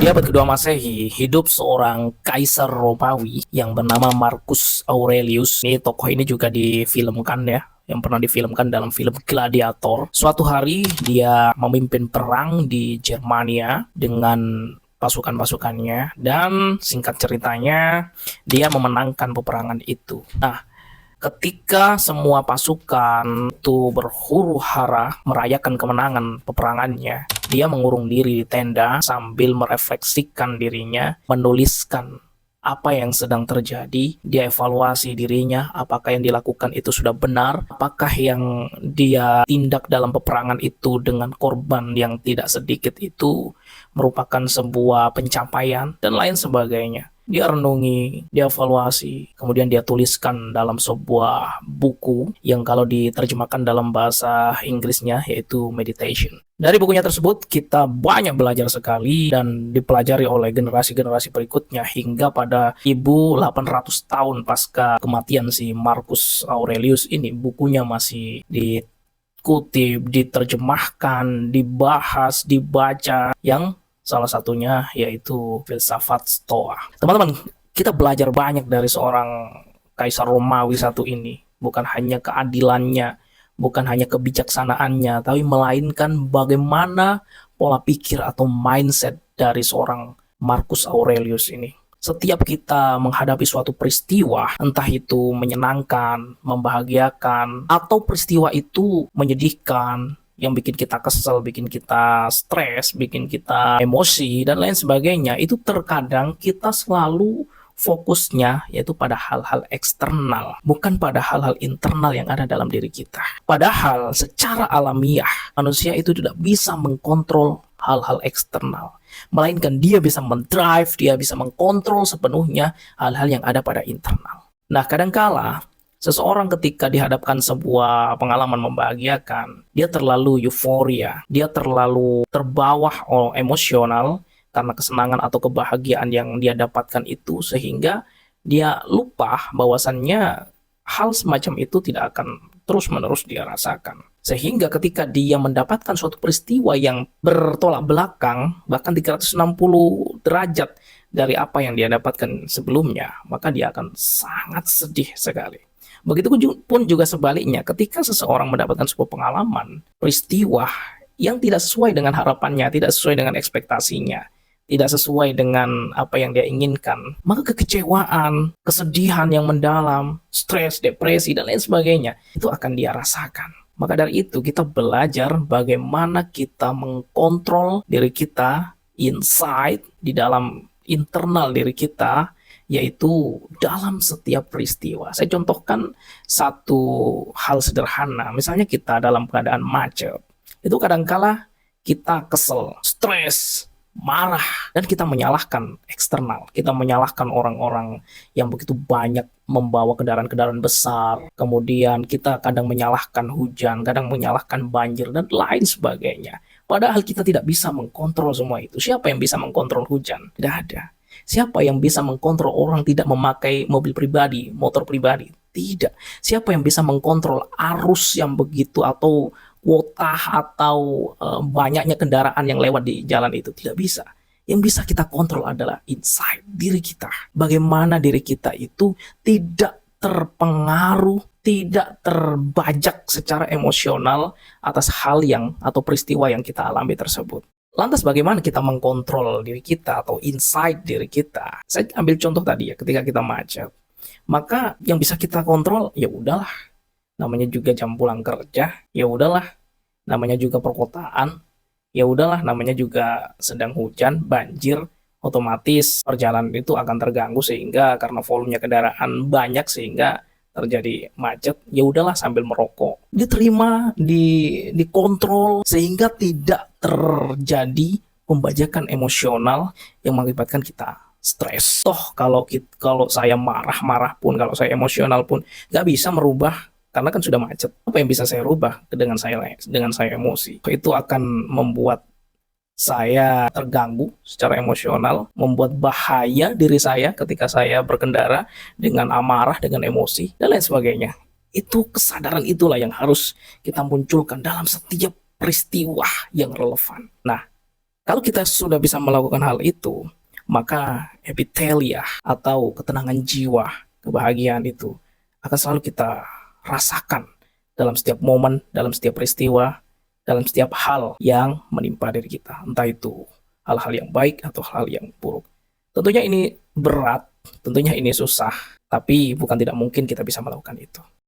Di abad kedua Masehi, hidup seorang kaisar Romawi yang bernama Marcus Aurelius. Ini tokoh ini juga difilmkan ya, yang pernah difilmkan dalam film Gladiator. Suatu hari dia memimpin perang di Germania dengan pasukan-pasukannya, dan singkat ceritanya dia memenangkan peperangan itu. Nah, ketika semua pasukan itu berhuru-hara merayakan kemenangan peperangannya, dia mengurung diri di tenda sambil merefleksikan dirinya, menuliskan apa yang sedang terjadi. Dia evaluasi dirinya, apakah yang dilakukan itu sudah benar, apakah yang dia tindak dalam peperangan itu dengan korban yang tidak sedikit itu merupakan sebuah pencapaian, dan lain sebagainya. Dia renungi, dia evaluasi, kemudian dia tuliskan dalam sebuah buku yang kalau diterjemahkan dalam bahasa Inggrisnya yaitu Meditation. Dari bukunya tersebut kita banyak belajar sekali dan dipelajari oleh generasi-generasi berikutnya hingga pada 1800 tahun pasca kematian si Marcus Aurelius ini, bukunya masih dikutip, diterjemahkan, dibahas, dibaca, yang salah satunya yaitu filsafat Stoa. Teman-teman, kita belajar banyak dari seorang kaisar Romawi satu ini. Bukan hanya keadilannya, bukan hanya kebijaksanaannya, tapi melainkan bagaimana pola pikir atau mindset dari seorang Marcus Aurelius ini. Setiap kita menghadapi suatu peristiwa, entah itu menyenangkan, membahagiakan, atau peristiwa itu menyedihkan, yang bikin kita kesel, bikin kita stres, bikin kita emosi, dan lain sebagainya, itu terkadang kita selalu fokusnya yaitu pada hal-hal eksternal, bukan pada hal-hal internal yang ada dalam diri kita. Padahal secara alamiah, manusia itu tidak bisa mengkontrol hal-hal eksternal, melainkan dia bisa mendrive, dia bisa mengkontrol sepenuhnya hal-hal yang ada pada internal. Nah, kadangkala seseorang ketika dihadapkan sebuah pengalaman membahagiakan, dia terlalu euforia, dia terlalu terbawa oleh emosional karena kesenangan atau kebahagiaan yang dia dapatkan itu, sehingga dia lupa bahwasannya hal semacam itu tidak akan terus-menerus dia rasakan. Sehingga ketika dia mendapatkan suatu peristiwa yang bertolak belakang, bahkan 360 derajat dari apa yang dia dapatkan sebelumnya, maka dia akan sangat sedih sekali. Begitupun juga sebaliknya, ketika seseorang mendapatkan sebuah pengalaman, peristiwa yang tidak sesuai dengan harapannya, tidak sesuai dengan ekspektasinya, tidak sesuai dengan apa yang dia inginkan, maka kekecewaan, kesedihan yang mendalam, stres, depresi, dan lain sebagainya, itu akan dia rasakan. Maka dari itu kita belajar bagaimana kita mengkontrol diri kita, inside, di dalam internal diri kita, yaitu dalam setiap peristiwa. Saya contohkan satu hal sederhana. Misalnya kita dalam keadaan macet, itu kadangkala kita kesel, stres, marah, dan kita menyalahkan eksternal. Kita menyalahkan orang-orang yang begitu banyak membawa kendaraan-kendaraan besar. Kemudian kita kadang menyalahkan hujan, kadang menyalahkan banjir, dan lain sebagainya. Padahal kita tidak bisa mengkontrol semua itu. Siapa yang bisa mengkontrol hujan? Tidak ada. Siapa yang bisa mengkontrol orang tidak memakai mobil pribadi, motor pribadi? Tidak. Siapa yang bisa mengkontrol arus yang begitu atau kuota atau banyaknya kendaraan yang lewat di jalan itu? Tidak bisa. Yang bisa kita kontrol adalah inside diri kita. Bagaimana diri kita itu tidak terpengaruh, tidak terbajak secara emosional atas hal yang atau peristiwa yang kita alami tersebut. Lantas bagaimana kita mengkontrol diri kita atau inside diri kita? Saya ambil contoh tadi ya, ketika kita macet. Maka yang bisa kita kontrol, ya udahlah. Namanya juga jam pulang kerja, ya udahlah. Namanya juga perkotaan, ya udahlah. Namanya juga sedang hujan, banjir, otomatis perjalanan itu akan terganggu sehingga karena volumenya kendaraan banyak sehingga terjadi macet. Ya udahlah, sambil merokok diterima, dikontrol sehingga tidak terjadi pembajakan emosional yang mengakibatkan kita stres. Toh kalau saya marah-marah pun, kalau saya emosional pun nggak bisa merubah karena kan sudah macet. Apa yang bisa saya rubah dengan saya emosi? Itu akan membuat saya terganggu secara emosional, membuat bahaya diri saya ketika saya berkendara dengan amarah, dengan emosi, dan lain sebagainya. Itu kesadaran itulah yang harus kita munculkan dalam setiap peristiwa yang relevan. Nah, Kalau kita sudah bisa melakukan hal itu, maka epitelia atau ketenangan jiwa, kebahagiaan itu akan selalu kita rasakan dalam setiap momen, dalam setiap peristiwa, dalam setiap hal yang menimpa diri kita. Entah itu hal-hal yang baik atau hal yang buruk. Tentunya ini berat, tentunya ini susah, tapi bukan tidak mungkin kita bisa melakukan itu.